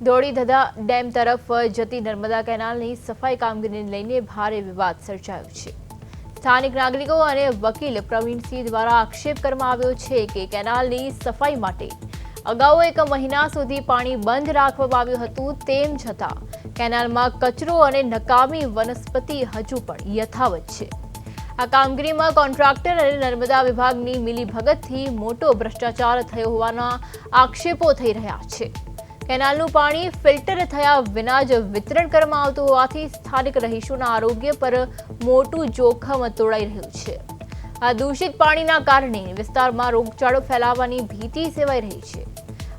ધોળીધધા dam તરફ જતી નર્મદા કેનાલની સફાઈ કામગીરીને લઈને ભારે વિવાદ સર્જાયો છે। સ્થાનિક નાગરિકો અને વકીલ પ્રવીણસિંહ દ્વારા આક્ષેપ કરવામાં આવ્યો છે કે કેનાલની સફાઈ માટે અગાઉ 1 મહિના સુધી પાણી બંધ રાખવામાં આવ્યું હતું, તેમ છતાં કેનાલમાં કચરો અને નકામી વનસ્પતિ હજુ પણ યથાવત છે। આ કામગીરીમાં કોન્ટ્રાક્ટર અને નર્મદા વિભાગની મિલીભગતથી મોટો ભ્રષ્ટાચાર થયો હોવાના આક્ષેપો થઈ રહ્યા છે। કેનાલનું પાણી ફિલ્ટર થયા વિના જ વિતરણ કરવામાં આવતું હોવાથી સ્થાનિક રહીશોના આરોગ્ય પર મોટું જોખમ તોડાઈ રહ્યું છે। આ દૂષિત પાણીના કારણે વિસ્તારમાં રોગચાળો ફેલાવાની ભીતિ સેવાઈ રહી છે।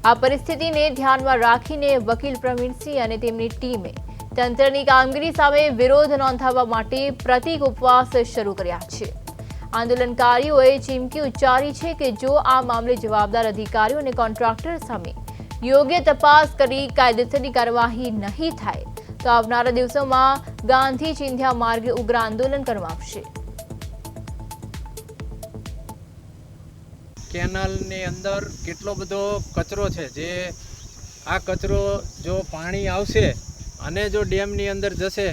આ પરિસ્થિતિને ધ્યાનમાં રાખીને વકીલ પ્રવીણસિંહ અને તેમની ટીમે તંત્રની કામગીરી સામે વિરોધ નોંધાવવા માટે પ્રતીક ઉપવાસ શરૂ કર્યા છે। આંદોલનકારીઓએ ચીમકી ઉચ્ચારી છે કે જો આ મામલે જવાબદાર અધિકારીઓ અને કોન્ટ્રાક્ટર સામે યોગ્ય તપાસ કરી કાયદેસરની કાર્યવાહી નહીં થાય તો આવનારા દિવસોમાં ગાંધી ચિંધ્યા માર્ગે ઉગ્ર આંદોલન કરવામાં આવશે। કેનાલની અંદર કેટલો બધો કચરો છે, જે આ કચરો જો પાણી આવશે અને જો ડેમની અંદર જશે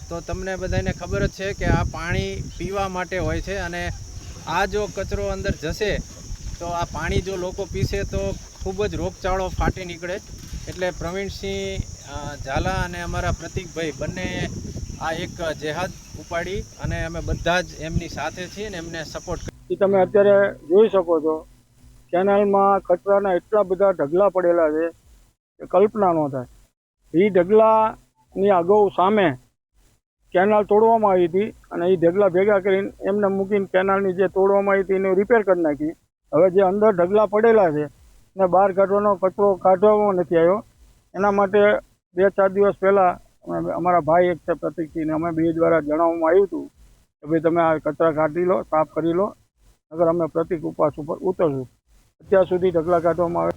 તો તમને બધાને ખબર જ છે કે આ પાણી પીવા માટે હોય છે અને આ જો કચરો અંદર જશે તો આ પાણી જો લોકો પીશે તો ખૂબ જ રોગચાળો ફાટી નીકળે। એટલે પ્રવીણસિંહ ઝાલા અને અમારા પ્રતિકભાઈ બંને આ એક જેહાદ ઉપાડી અને અમે બધા જ એમની સાથે છીએ અને એમને સપોર્ટ કરીએ। તમે અત્યારે જોઈ શકો છો કેનાલમાં કચરાના એટલા બધા ઢગલા પડેલા છે કે કલ્પના ન થાય। એ ઢગલાની અગાઉ સામે કેનાલ તોડવામાં આવી હતી અને એ ઢગલા ભેગા કરીને એમને મૂકીને કેનાલની જે તોડવામાં આવી હતી એને રિપેર કરી નાખી। હવે જે અંદર ઢગલા પડેલા છે ને બહાર કાઢવાનો કચરો કાઢવામાં નથી આવ્યો। એના માટે 2-4 દિવસ પહેલાં અમારા ભાઈ એક છે પ્રતિકસિંહને અમે બે દ્વારા જણાવવામાં આવ્યું હતું કે ભાઈ તમે આ કચરા કાઢી લો, સાફ કરી લો, અગર અમે પ્રતિક ઉપવાસ ઉપર ઉતરશું। અત્યાર સુધી ઢગલા કાઢવામાં આવે।